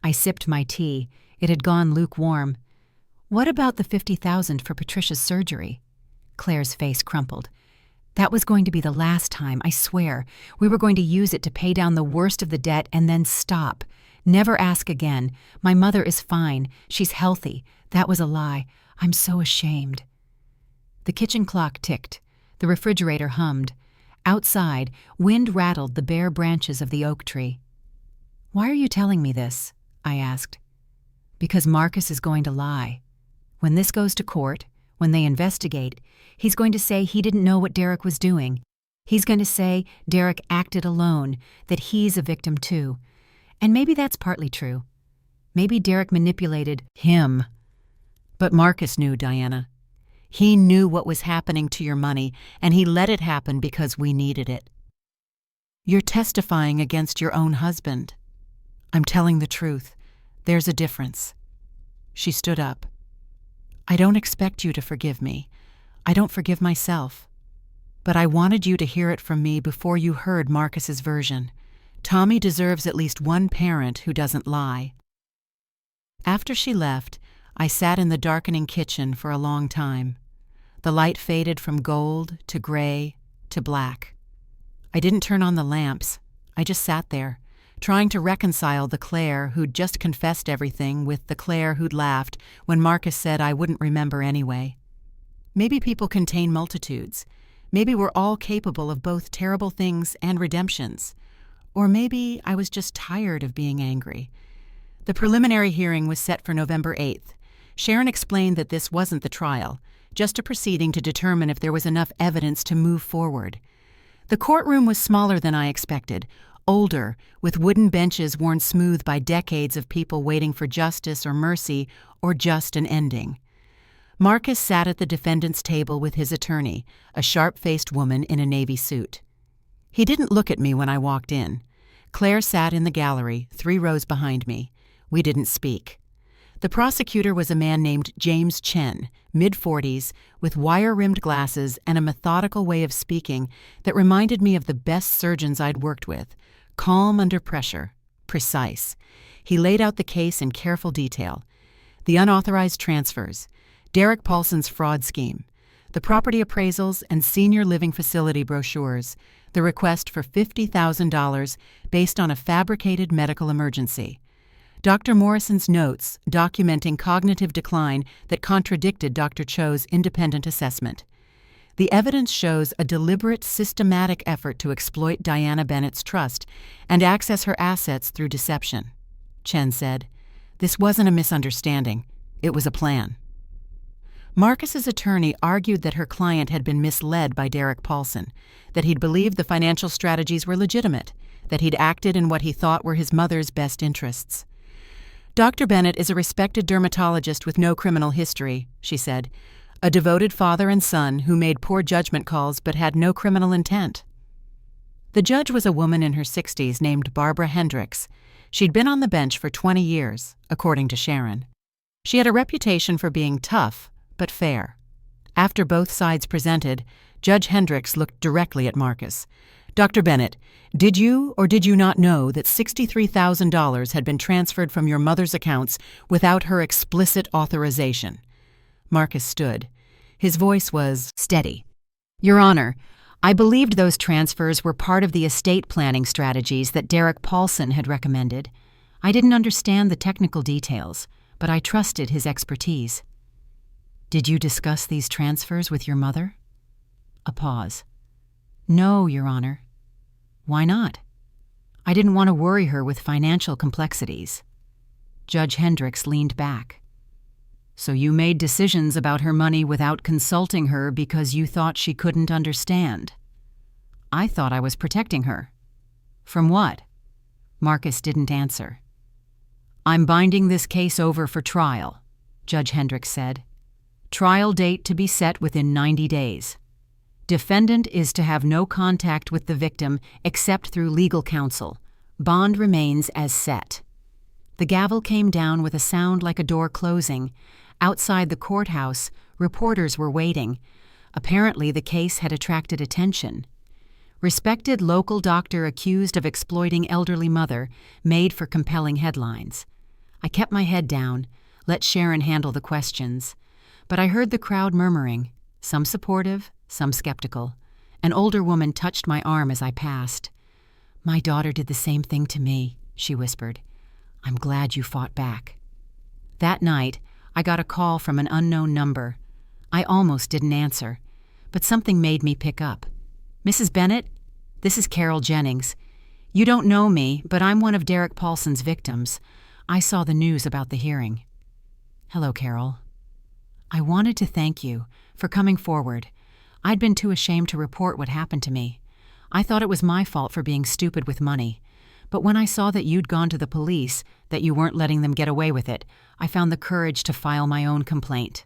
I sipped my tea. It had gone lukewarm. What about the $50,000 for Patricia's surgery? Claire's face crumpled. That was going to be the last time, I swear. We were going to use it to pay down the worst of the debt and then stop. Never ask again. My mother is fine. She's healthy. That was a lie. I'm so ashamed. The kitchen clock ticked. The refrigerator hummed. Outside, wind rattled the bare branches of the oak tree. Why are you telling me this? I asked. Because Marcus is going to lie. When this goes to court, when they investigate, he's going to say he didn't know what Derek was doing. He's going to say Derek acted alone, that he's a victim too. And maybe that's partly true. Maybe Derek manipulated him. But Marcus knew, Diana. He knew what was happening to your money, and he let it happen because we needed it. You're testifying against your own husband. I'm telling the truth. There's a difference. She stood up. I don't expect you to forgive me. I don't forgive myself. But I wanted you to hear it from me before you heard Marcus's version. Tommy deserves at least one parent who doesn't lie. After she left, I sat in the darkening kitchen for a long time. The light faded from gold to gray to black. I didn't turn on the lamps. I just sat there, trying to reconcile the Claire who'd just confessed everything with the Claire who'd laughed when Marcus said I wouldn't remember anyway. Maybe people contain multitudes. Maybe we're all capable of both terrible things and redemptions. Or maybe I was just tired of being angry. The preliminary hearing was set for November 8th. Sharon explained that this wasn't the trial, just a proceeding to determine if there was enough evidence to move forward. The courtroom was smaller than I expected, older, with wooden benches worn smooth by decades of people waiting for justice or mercy or just an ending. Marcus sat at the defendant's table with his attorney, a sharp-faced woman in a navy suit. He didn't look at me when I walked in. Claire sat in the gallery, 3 rows behind me. We didn't speak. The prosecutor was a man named James Chen, mid-40s, with wire-rimmed glasses and a methodical way of speaking that reminded me of the best surgeons I'd worked with. Calm under pressure, precise. He laid out the case in careful detail. The unauthorized transfers, Derek Paulson's fraud scheme, the property appraisals and senior living facility brochures, the request for $50,000 based on a fabricated medical emergency. Dr. Morrison's notes documenting cognitive decline that contradicted Dr. Cho's independent assessment. The evidence shows a deliberate, systematic effort to exploit Diana Bennett's trust and access her assets through deception. Chen said, "This wasn't a misunderstanding. It was a plan." Marcus's attorney argued that her client had been misled by Derek Paulson, that he'd believed the financial strategies were legitimate, that he'd acted in what he thought were his mother's best interests. Dr. Bennett is a respected dermatologist with no criminal history, she said, a devoted father and son who made poor judgment calls but had no criminal intent. The judge was a woman in her 60s named Barbara Hendricks. She'd been on the bench for 20 years, according to Sharon. She had a reputation for being tough, but fair. After both sides presented, Judge Hendricks looked directly at Marcus. Dr. Bennett, did you or did you not know that $63,000 had been transferred from your mother's accounts without her explicit authorization? Marcus stood. His voice was steady. Your Honor, I believed those transfers were part of the estate planning strategies that Derek Paulson had recommended. I didn't understand the technical details, but I trusted his expertise. Did you discuss these transfers with your mother? A pause. No, Your Honor. Why not? I didn't want to worry her with financial complexities. Judge Hendricks leaned back. So you made decisions about her money without consulting her because you thought she couldn't understand. I thought I was protecting her. From what? Marcus didn't answer. I'm binding this case over for trial, Judge Hendricks said. Trial date to be set within 90 days. Defendant is to have no contact with the victim except through legal counsel. Bond remains as set. The gavel came down with a sound like a door closing. Outside the courthouse, reporters were waiting. Apparently, the case had attracted attention. Respected local doctor accused of exploiting elderly mother made for compelling headlines. I kept my head down, let Sharon handle the questions. But I heard the crowd murmuring, some supportive, some skeptical. An older woman touched my arm as I passed. My daughter did the same thing to me, she whispered. I'm glad you fought back. That night, I got a call from an unknown number. I almost didn't answer, but something made me pick up. Mrs. Bennett, this is Carol Jennings. You don't know me, but I'm one of Derek Paulson's victims. I saw the news about the hearing. Hello, Carol. I wanted to thank you for coming forward. I'd been too ashamed to report what happened to me. I thought it was my fault for being stupid with money. But when I saw that you'd gone to the police, that you weren't letting them get away with it, I found the courage to file my own complaint.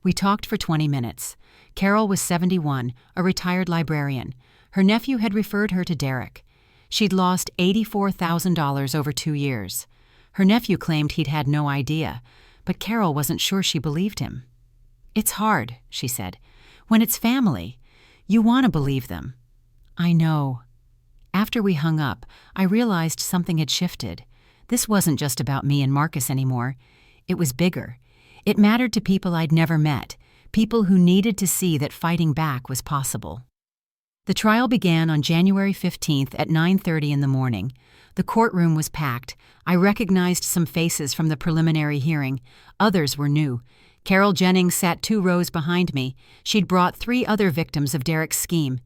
We talked for 20 minutes. Carol was 71, a retired librarian. Her nephew had referred her to Derek. She'd lost $84,000 over 2 years. Her nephew claimed he'd had no idea, but Carol wasn't sure she believed him. It's hard, she said. When it's family, you want to believe them. I know. After we hung up, I realized something had shifted. This wasn't just about me and Marcus anymore. It was bigger. It mattered to people I'd never met, people who needed to see that fighting back was possible. The trial began on January 15th at 9:30 in the morning. The courtroom was packed. I recognized some faces from the preliminary hearing. Others were new. Carol Jennings sat 2 rows behind me. She'd brought 3 other victims of Derek's scheme.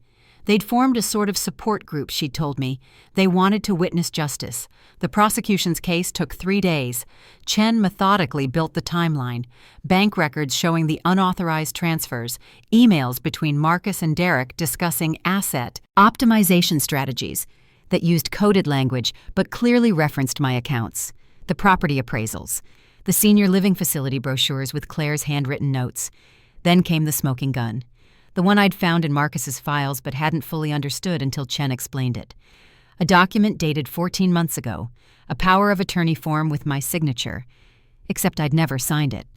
They'd formed a sort of support group, she'd told me. They wanted to witness justice. The prosecution's case took 3 days. Chen methodically built the timeline. Bank records showing the unauthorized transfers, emails between Marcus and Derek discussing asset optimization strategies that used coded language but clearly referenced my accounts, the property appraisals, the senior living facility brochures with Claire's handwritten notes. Then came the smoking gun. The one I'd found in Marcus's files but hadn't fully understood until Chen explained it. A document dated 14 months ago, a power of attorney form with my signature, except I'd never signed it.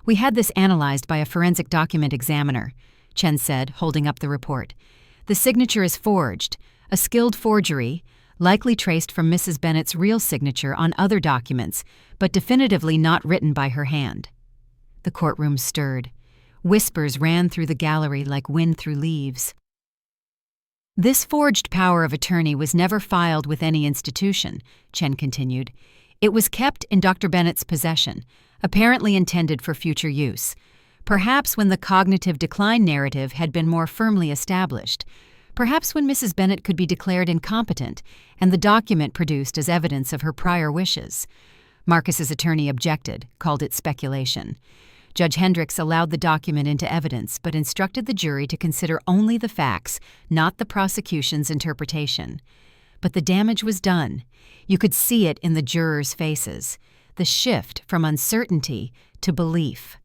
We had this analyzed by a forensic document examiner, Chen said, holding up the report. The signature is forged, a skilled forgery, likely traced from Mrs. Bennett's real signature on other documents, but definitively not written by her hand. The courtroom stirred. Whispers ran through the gallery like wind through leaves. This forged power of attorney was never filed with any institution, Chen continued. It was kept in Dr. Bennett's possession, apparently intended for future use. Perhaps when the cognitive decline narrative had been more firmly established. Perhaps when Mrs. Bennett could be declared incompetent and the document produced as evidence of her prior wishes. Marcus's attorney objected, called it speculation. Judge Hendricks allowed the document into evidence but instructed the jury to consider only the facts, not the prosecution's interpretation. But the damage was done. You could see it in the jurors' faces, the shift from uncertainty to belief.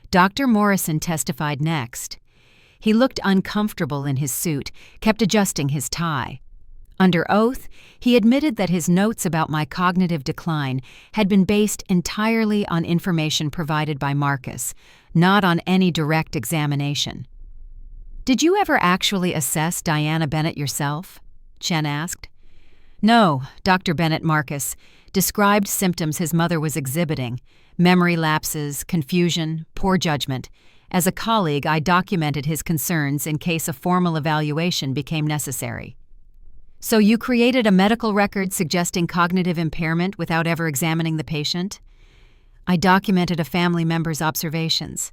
Dr. Morrison testified next. He looked uncomfortable in his suit, kept adjusting his tie. Under oath, he admitted that his notes about my cognitive decline had been based entirely on information provided by Marcus, not on any direct examination. "Did you ever actually assess Diana Bennett yourself?" Chen asked. "No," Dr. Bennett Marcus described symptoms his mother was exhibiting: memory lapses, confusion, poor judgment. As a colleague, I documented his concerns in case a formal evaluation became necessary. "So you created a medical record suggesting cognitive impairment without ever examining the patient?" "I documented a family member's observations."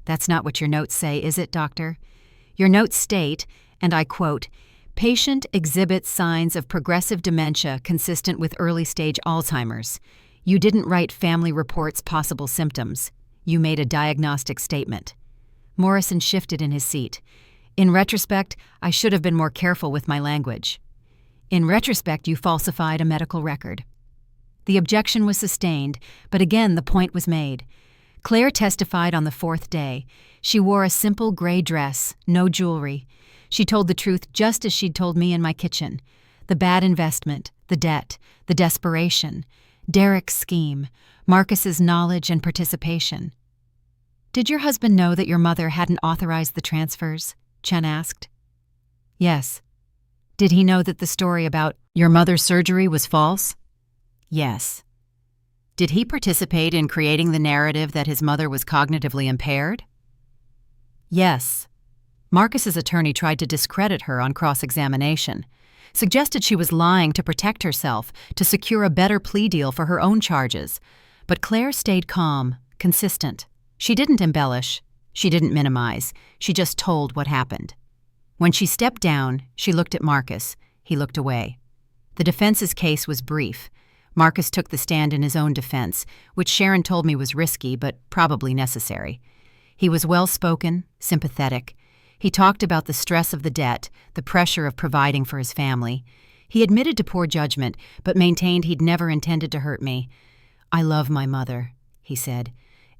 "That's not what your notes say, is it, doctor? Your notes state, and I quote, 'Patient exhibits signs of progressive dementia consistent with early-stage Alzheimer's.' You didn't write family reports possible symptoms. You made a diagnostic statement." Morrison shifted in his seat. "In retrospect, I should have been more careful with my language." In retrospect, you falsified a medical record. The objection was sustained, but again the point was made. Claire testified on the fourth day. She wore a simple gray dress, no jewelry. She told the truth just as she'd told me in my kitchen. The bad investment, the debt, the desperation, Derek's scheme, Marcus's knowledge and participation. Did your husband know that your mother hadn't authorized the transfers? Chen asked. Yes. Did he know that the story about your mother's surgery was false? Yes. Did he participate in creating the narrative that his mother was cognitively impaired? Yes. Marcus's attorney tried to discredit her on cross-examination, suggested she was lying to protect herself, to secure a better plea deal for her own charges. But Claire stayed calm, consistent. She didn't embellish. She didn't minimize. She just told what happened. When she stepped down, she looked at Marcus. He looked away. The defense's case was brief. Marcus took the stand in his own defense, which Sharon told me was risky but probably necessary. He was well-spoken, sympathetic. He talked about the stress of the debt, the pressure of providing for his family. He admitted to poor judgment, but maintained he'd never intended to hurt me. I love my mother, he said.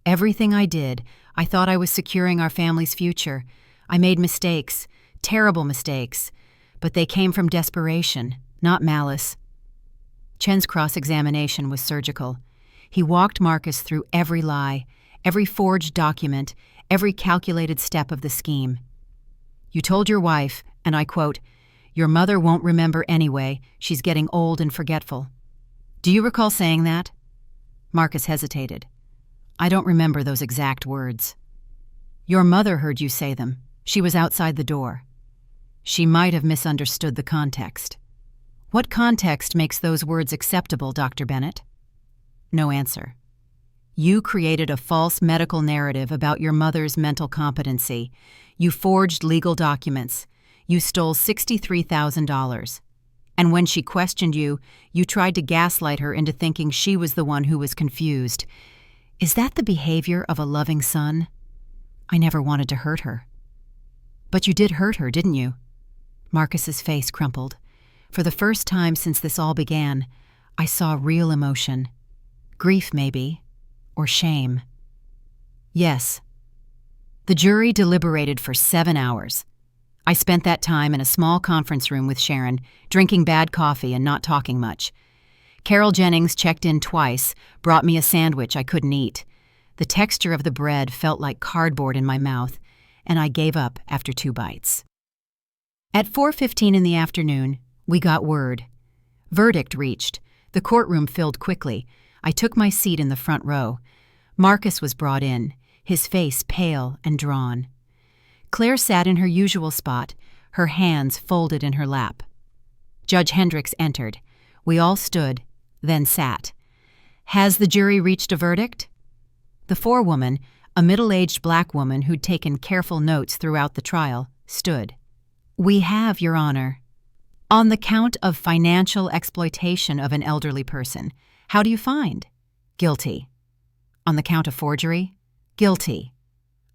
Everything I did, I thought I was securing our family's future. I made mistakes, terrible mistakes, but they came from desperation, not malice. Chen's cross-examination was surgical. He walked Marcus through every lie, every forged document, every calculated step of the scheme. You told your wife, and I quote, "Your mother won't remember anyway. She's getting old and forgetful." Do you recall saying that? Marcus hesitated. I don't remember those exact words. Your mother heard you say them. She was outside the door. She might have misunderstood the context. What context makes those words acceptable, Dr. Bennett? No answer. You created a false medical narrative about your mother's mental competency. You forged legal documents. You stole $63,000. And when she questioned you, you tried to gaslight her into thinking she was the one who was confused. Is that the behavior of a loving son? I never wanted to hurt her. But you did hurt her, didn't you? Marcus's face crumpled. For the first time since this all began, I saw real emotion. Grief, maybe, or shame. Yes. The jury deliberated for 7 hours. I spent that time in a small conference room with Sharon, drinking bad coffee and not talking much. Carol Jennings checked in twice, brought me a sandwich I couldn't eat. The texture of the bread felt like cardboard in my mouth, and I gave up after 2 bites. At 4:15 in the afternoon, we got word. Verdict reached. The courtroom filled quickly. I took my seat in the front row. Marcus was brought in, his face pale and drawn. Claire sat in her usual spot, her hands folded in her lap. Judge Hendricks entered. We all stood, then sat. Has the jury reached a verdict? The forewoman, a middle-aged black woman who'd taken careful notes throughout the trial, stood. We have, Your Honor. On the count of financial exploitation of an elderly person, how do you find? Guilty. On the count of forgery? Guilty.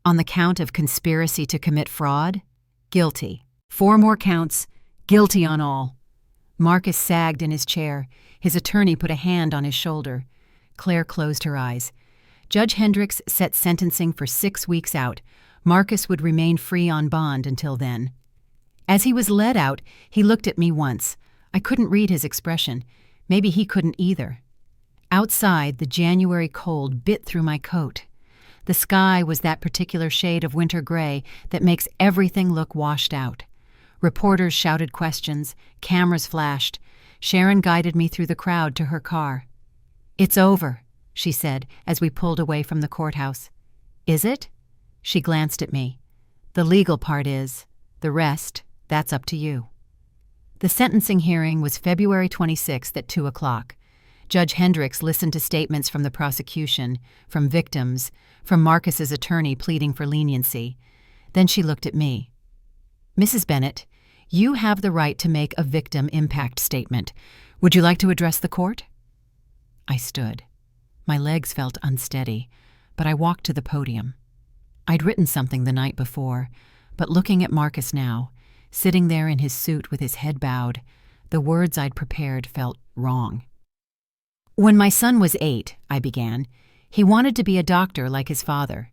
On the count of conspiracy to commit fraud? Guilty. 4 more counts. Guilty on all. Marcus sagged in his chair. His attorney put a hand on his shoulder. Claire closed her eyes. Judge Hendricks set sentencing for 6 weeks out. Marcus would remain free on bond until then. As he was led out, he looked at me once. I couldn't read his expression. Maybe he couldn't either. Outside, the January cold bit through my coat. The sky was that particular shade of winter gray that makes everything look washed out. Reporters shouted questions, cameras flashed. Sharon guided me through the crowd to her car. It's over, she said as we pulled away from the courthouse. Is it? She glanced at me. The legal part is. The rest, that's up to you. The sentencing hearing was February 26th at 2 o'clock. Judge Hendricks listened to statements from the prosecution, from victims, from Marcus's attorney pleading for leniency. Then she looked at me. Mrs. Bennett, you have the right to make a victim impact statement. Would you like to address the court? I stood. My legs felt unsteady, but I walked to the podium. I'd written something the night before, but looking at Marcus now, sitting there in his suit with his head bowed, The words I'd prepared felt wrong. "When my son was 8, I began, he wanted to be a doctor like his father.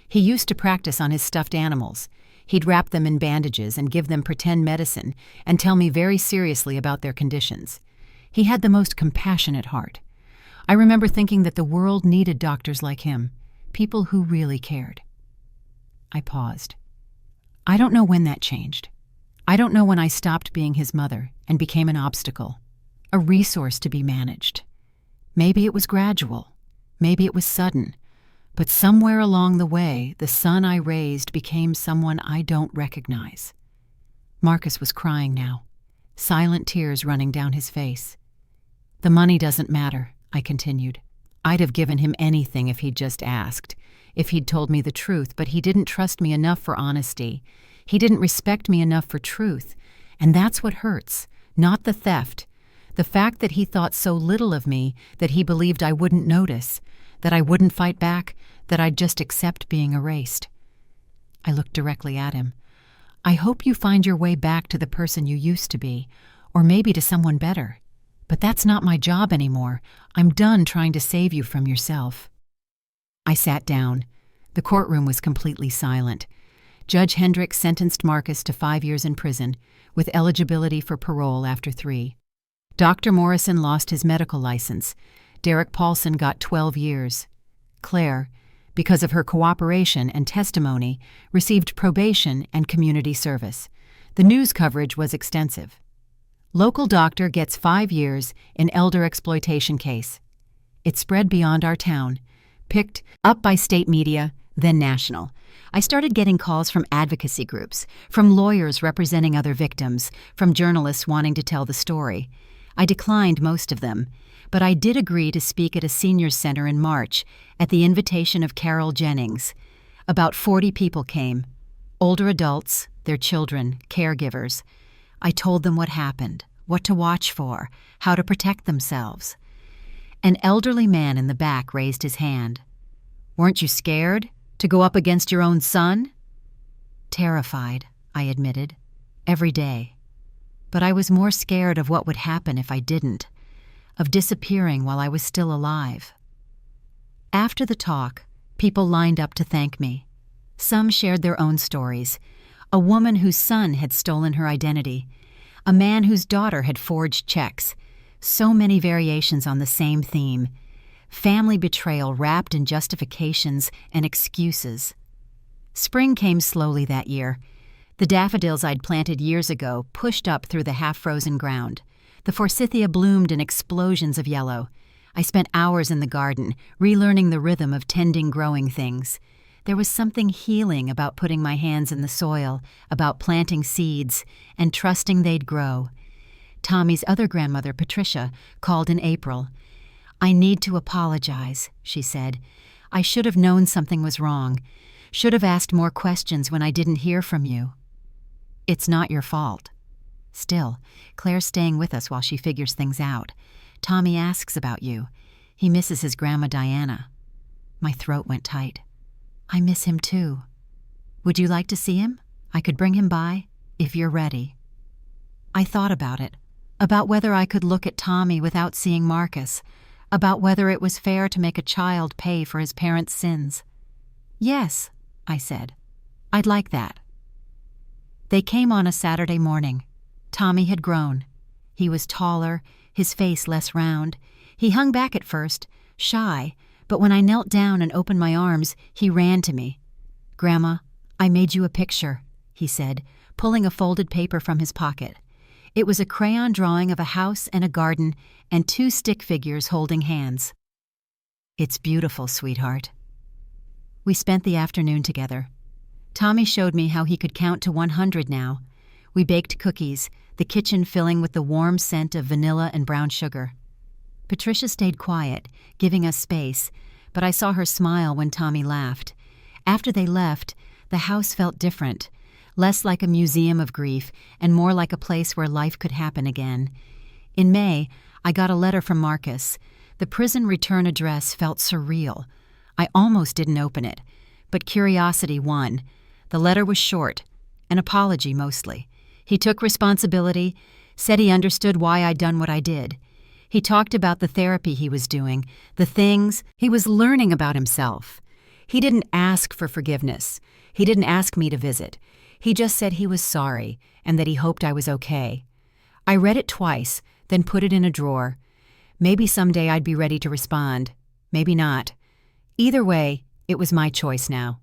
He used to practice on his stuffed animals. He'd wrap them in bandages and give them pretend medicine and tell me very seriously about their conditions. He had the most compassionate heart. I remember thinking that the world needed doctors like him, people who really cared." I paused. I don't know when that changed. I don't know when I stopped being his mother and became an obstacle, a resource to be managed. Maybe it was gradual. Maybe it was sudden. But somewhere along the way, the son I raised became someone I don't recognize. Marcus was crying now, silent tears running down his face. "The money doesn't matter," I continued. "I'd have given him anything if he'd just asked, if he'd told me the truth, but he didn't trust me enough for honesty. He didn't respect me enough for truth. And that's what hurts, not the theft. The fact that he thought so little of me that he believed I wouldn't notice, that I wouldn't fight back, that I'd just accept being erased." I looked directly at him. "I hope you find your way back to the person you used to be, or maybe to someone better. But that's not my job anymore. I'm done trying to save you from yourself." I sat down. The courtroom was completely silent. Judge Hendricks sentenced Marcus to 5 years in prison, with eligibility for parole after 3. Dr. Morrison lost his medical license. Derek Paulson got 12 years. Claire, because of her cooperation and testimony, received probation and community service. The news coverage was extensive. Local doctor gets 5 years in elder exploitation case. It spread beyond our town, picked up by state media, then national. I started getting calls from advocacy groups, from lawyers representing other victims, from journalists wanting to tell the story. I declined most of them, but I did agree to speak at a seniors center in March at the invitation of Carol Jennings. About 40 people came, older adults, their children, caregivers. I told them what happened, what to watch for, how to protect themselves. An elderly man in the back raised his hand. "Weren't you scared to go up against your own son?" "Terrified," I admitted, "every day. But I was more scared of what would happen if I didn't, of disappearing while I was still alive." After the talk, people lined up to thank me. Some shared their own stories. A woman whose son had stolen her identity. A man whose daughter had forged checks. So many variations on the same theme. Family betrayal wrapped in justifications and excuses. Spring came slowly that year. The daffodils I'd planted years ago pushed up through the half-frozen ground. The forsythia bloomed in explosions of yellow. I spent hours in the garden, relearning the rhythm of tending growing things. There was something healing about putting my hands in the soil, about planting seeds, and trusting they'd grow. Tommy's other grandmother, Patricia, called in April. "I need to apologize," she said. "I should have known something was wrong. Should have asked more questions when I didn't hear from you." "It's not your fault." Still, Claire's staying with us while she figures things out. "Tommy asks about you. He misses his grandma Diana." My throat went tight. "I miss him too. Would you like to see him? I could bring him by, if you're ready." I thought about it, about whether I could look at Tommy without seeing Marcus, about whether it was fair to make a child pay for his parents' sins. "Yes," I said. "I'd like that." They came on a Saturday morning. Tommy had grown. He was taller, his face less round. He hung back at first, shy, but when I knelt down and opened my arms, he ran to me. "Grandma, I made you a picture," he said, pulling a folded paper from his pocket. It was a crayon drawing of a house and a garden and 2 stick figures holding hands. "It's beautiful, sweetheart." We spent the afternoon together. Tommy showed me how he could count to 100 now. We baked cookies, the kitchen filling with the warm scent of vanilla and brown sugar. Patricia stayed quiet, giving us space, but I saw her smile when Tommy laughed. After they left, the house felt different, less like a museum of grief and more like a place where life could happen again. In May, I got a letter from Marcus. The prison return address felt surreal. I almost didn't open it, but curiosity won. The letter was short, an apology mostly. He took responsibility, said he understood why I'd done what I did. He talked about the therapy he was doing, the things he was learning about himself. He didn't ask for forgiveness. He didn't ask me to visit. He just said he was sorry and that he hoped I was okay. I read it twice, then put it in a drawer. Maybe someday I'd be ready to respond. Maybe not. Either way, it was my choice now.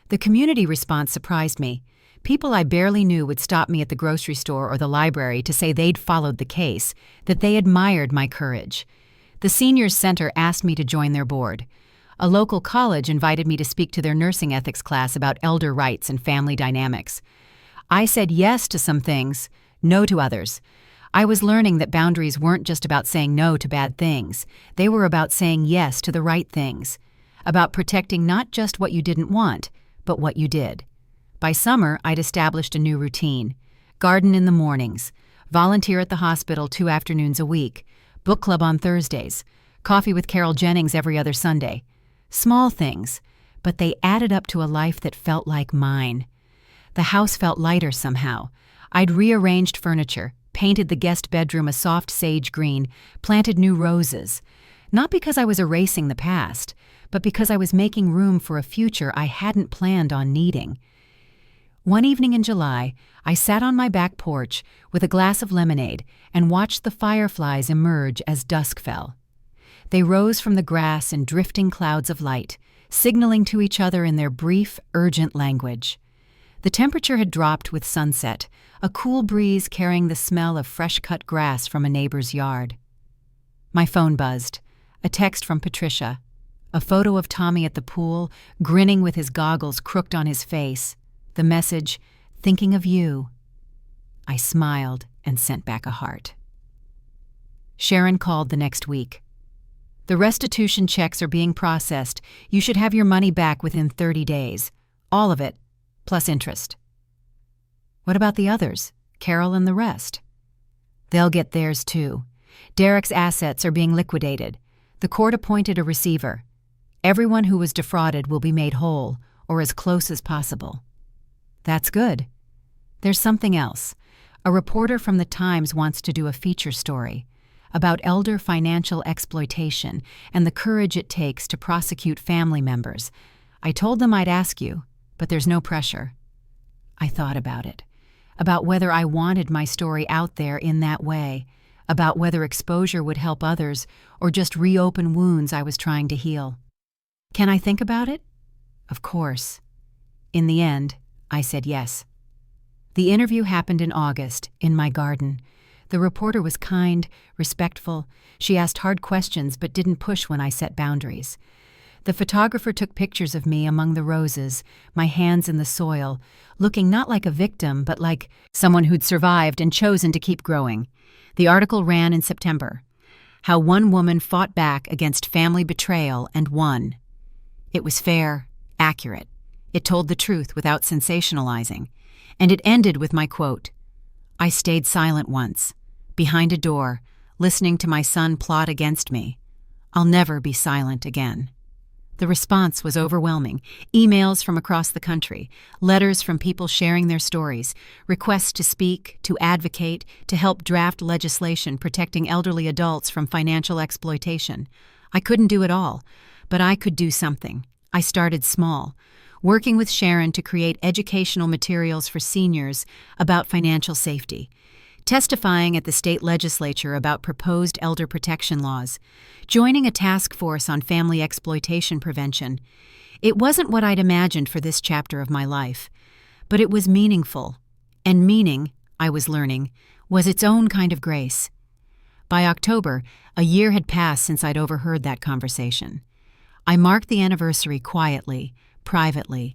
The community response surprised me. People I barely knew would stop me at the grocery store or the library to say they'd followed the case, that they admired my courage. The Seniors Center asked me to join their board. A local college invited me to speak to their nursing ethics class about elder rights and family dynamics. I said yes to some things, no to others. I was learning that boundaries weren't just about saying no to bad things. They were about saying yes to the right things, about protecting not just what you didn't want, but what you did. By summer, I'd established a new routine. Garden in the mornings, volunteer at the hospital 2 afternoons a week, book club on Thursdays, coffee with Carol Jennings every other Sunday. Small things, but they added up to a life that felt like mine. The house felt lighter somehow. I'd rearranged furniture, painted the guest bedroom a soft sage green, planted new roses. Not because I was erasing the past, but because I was making room for a future I hadn't planned on needing. One evening in July, I sat on my back porch with a glass of lemonade and watched the fireflies emerge as dusk fell. They rose from the grass in drifting clouds of light, signaling to each other in their brief, urgent language. The temperature had dropped with sunset, a cool breeze carrying the smell of fresh-cut grass from a neighbor's yard. My phone buzzed. A text from Patricia. A photo of Tommy at the pool, grinning with his goggles crooked on his face. The message, "Thinking of you." I smiled and sent back a heart. Sharon called the next week. "The restitution checks are being processed. You should have your money back within 30 days. All of it, plus interest." "What about the others, Carol and the rest?" "They'll get theirs too. Derek's assets are being liquidated. The court appointed a receiver. Everyone who was defrauded will be made whole, or as close as possible." "That's good. There's something else. A reporter from the Times wants to do a feature story about elder financial exploitation and the courage it takes to prosecute family members. I told them I'd ask you, but there's no pressure." I thought about it, about whether I wanted my story out there in that way, about whether exposure would help others or just reopen wounds I was trying to heal. "Can I think about it?" "Of course." In the end, I said yes. The interview happened in August, in my garden. The reporter was kind, respectful. She asked hard questions but didn't push when I set boundaries. The photographer took pictures of me among the roses, my hands in the soil, looking not like a victim but like someone who'd survived and chosen to keep growing. The article ran in September. How one woman fought back against family betrayal and won. It was fair, accurate. It told the truth without sensationalizing. And it ended with my quote, "I stayed silent once, behind a door, listening to my son plot against me. I'll never be silent again." The response was overwhelming. Emails from across the country, letters from people sharing their stories, requests to speak, to advocate, to help draft legislation protecting elderly adults from financial exploitation. I couldn't do it all, but I could do something. I started small, working with Sharon to create educational materials for seniors about financial safety, testifying at the state legislature about proposed elder protection laws, joining a task force on family exploitation prevention. It wasn't what I'd imagined for this chapter of my life, but it was meaningful, and meaning, I was learning, was its own kind of grace. By October, a year had passed since I'd overheard that conversation. I marked the anniversary quietly, privately.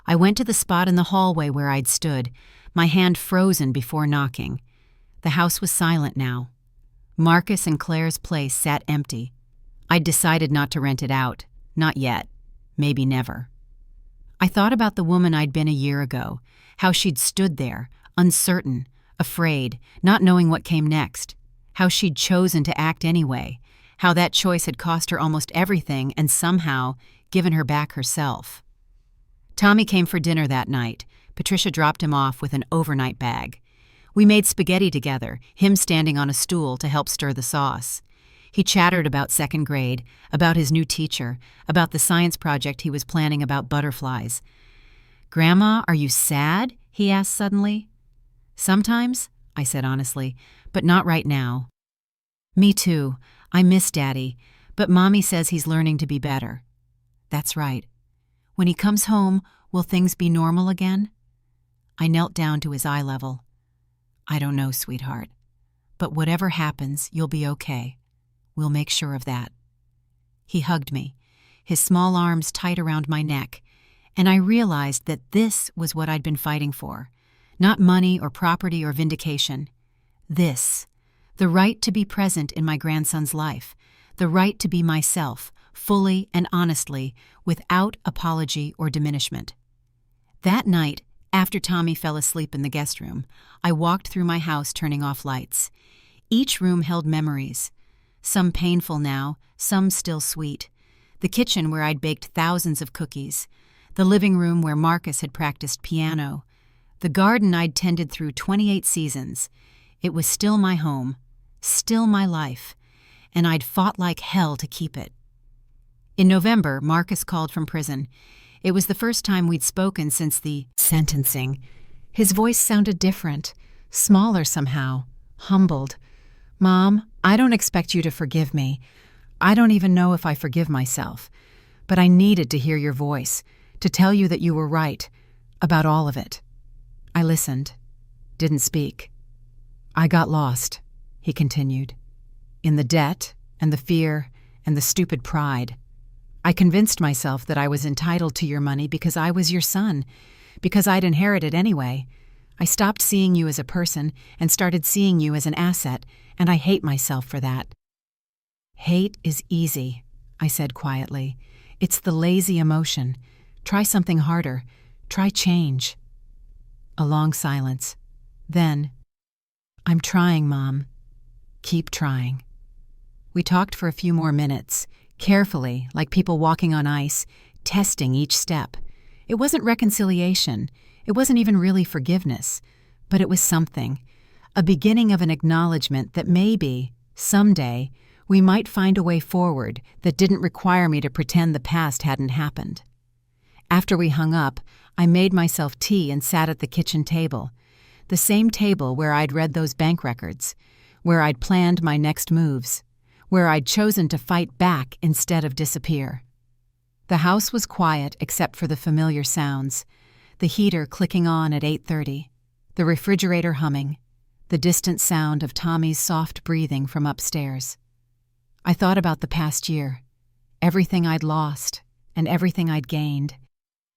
I went to the spot in the hallway where I'd stood, my hand frozen before knocking. The house was silent now. Marcus and Claire's place sat empty. I'd decided not to rent it out. Not yet. Maybe never. I thought about the woman I'd been a year ago, how she'd stood there, uncertain, afraid, not knowing what came next, how she'd chosen to act anyway, how that choice had cost her almost everything and somehow given her back herself. Tommy came for dinner that night. Patricia dropped him off with an overnight bag. We made spaghetti together, him standing on a stool to help stir the sauce. He chattered about second grade, about his new teacher, about the science project he was planning about butterflies. "Grandma, are you sad?" he asked suddenly. "Sometimes," I said honestly, "but not right now." "Me too. I miss Daddy, but Mommy says he's learning to be better." "That's right. When he comes home, will things be normal again?" I knelt down to his eye level. "I don't know, sweetheart. But whatever happens, you'll be okay. We'll make sure of that." He hugged me, his small arms tight around my neck, and I realized that this was what I'd been fighting for. Not money or property or vindication. This, the right to be present in my grandson's life, the right to be myself, fully and honestly, without apology or diminishment. That night, after Tommy fell asleep in the guest room, I walked through my house turning off lights. Each room held memories, some painful now, some still sweet. The kitchen where I'd baked thousands of cookies, the living room where Marcus had practiced piano, the garden I'd tended through 28 seasons. It was still my home, still my life, and I'd fought like hell to keep it. In November, Marcus called from prison. It was the first time we'd spoken since the sentencing. His voice sounded different, smaller somehow, humbled. "Mom, I don't expect you to forgive me. I don't even know if I forgive myself. But I needed to hear your voice, to tell you that you were right, about all of it." I listened, didn't speak. "I got lost," he continued, "in the debt and the fear and the stupid pride. I convinced myself that I was entitled to your money because I was your son, because I'd inherited anyway. I stopped seeing you as a person and started seeing you as an asset, and I hate myself for that." "Hate is easy," I said quietly. "It's the lazy emotion. Try something harder. Try change." A long silence. Then, "I'm trying, Mom. Keep trying." We talked for a few more minutes, carefully, like people walking on ice, testing each step. It wasn't reconciliation. It wasn't even really forgiveness. But it was something. A beginning of an acknowledgement that maybe, someday, we might find a way forward that didn't require me to pretend the past hadn't happened. After we hung up, I made myself tea and sat at the kitchen table. The same table where I'd read those bank records, where I'd planned my next moves, where I'd chosen to fight back instead of disappear. The house was quiet except for the familiar sounds, the heater clicking on at 8:30, the refrigerator humming, the distant sound of Tommy's soft breathing from upstairs. I thought about the past year, everything I'd lost and everything I'd gained,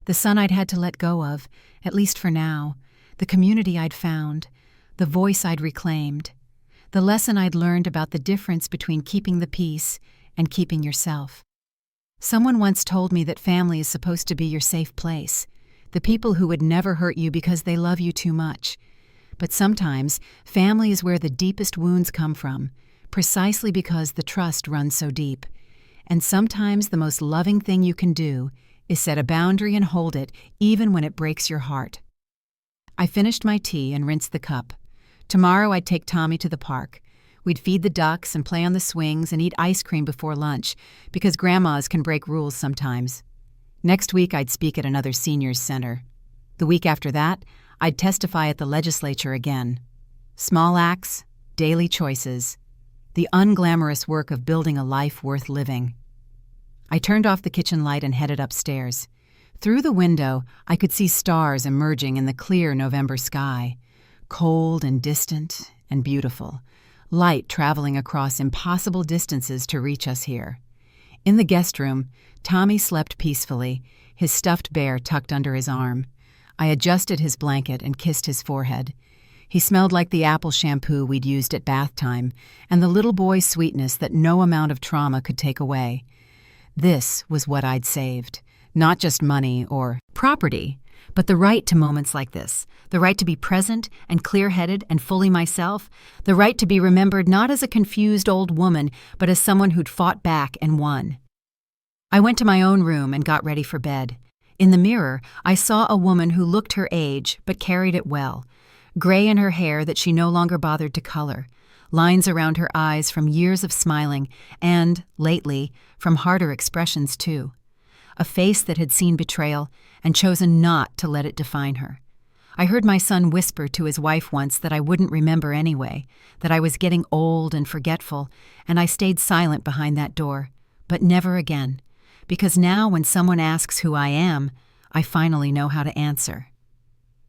the son I'd had to let go of, at least for now, the community I'd found, the voice I'd reclaimed, the lesson I'd learned about the difference between keeping the peace and keeping yourself. Someone once told me that family is supposed to be your safe place, the people who would never hurt you because they love you too much. But sometimes, family is where the deepest wounds come from, precisely because the trust runs so deep. And sometimes the most loving thing you can do is set a boundary and hold it, even when it breaks your heart. I finished my tea and rinsed the cup. Tomorrow I'd take Tommy to the park. We'd feed the ducks and play on the swings and eat ice cream before lunch, because grandmas can break rules sometimes. Next week I'd speak at another seniors center. The week after that, I'd testify at the legislature again. Small acts, daily choices, the unglamorous work of building a life worth living. I turned off the kitchen light and headed upstairs. Through the window, I could see stars emerging in the clear November sky, cold and distant and beautiful, light traveling across impossible distances to reach us here. In the guest room, Tommy slept peacefully, his stuffed bear tucked under his arm. I adjusted his blanket and kissed his forehead. He smelled like the apple shampoo we'd used at bath time, and the little boy's sweetness that no amount of trauma could take away. This was what I'd saved. Not just money or property, but the right to moments like this, the right to be present and clear-headed and fully myself, the right to be remembered not as a confused old woman, but as someone who'd fought back and won. I went to my own room and got ready for bed. In the mirror, I saw a woman who looked her age but carried it well. gray in her hair that she no longer bothered to color, lines around her eyes from years of smiling and, lately, from harder expressions too. A face that had seen betrayal and chosen not to let it define her. I heard my son whisper to his wife once that I wouldn't remember anyway, that I was getting old and forgetful, and I stayed silent behind that door, but never again, because now when someone asks who I am, I finally know how to answer.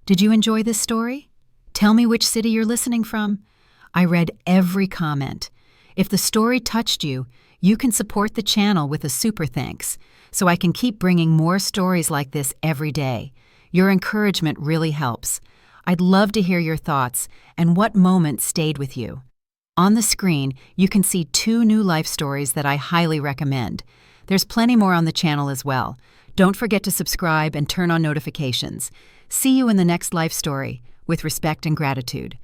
Did you enjoy this story? Tell me which city you're listening from. I read every comment. If the story touched you, you can support the channel with a super thanks, so I can keep bringing more stories like this every day. Your encouragement really helps. I'd love to hear your thoughts and what moment stayed with you. On the screen, you can see 2 new life stories that I highly recommend. There's plenty more on the channel as well. Don't forget to subscribe and turn on notifications. See you in the next life story, with respect and gratitude.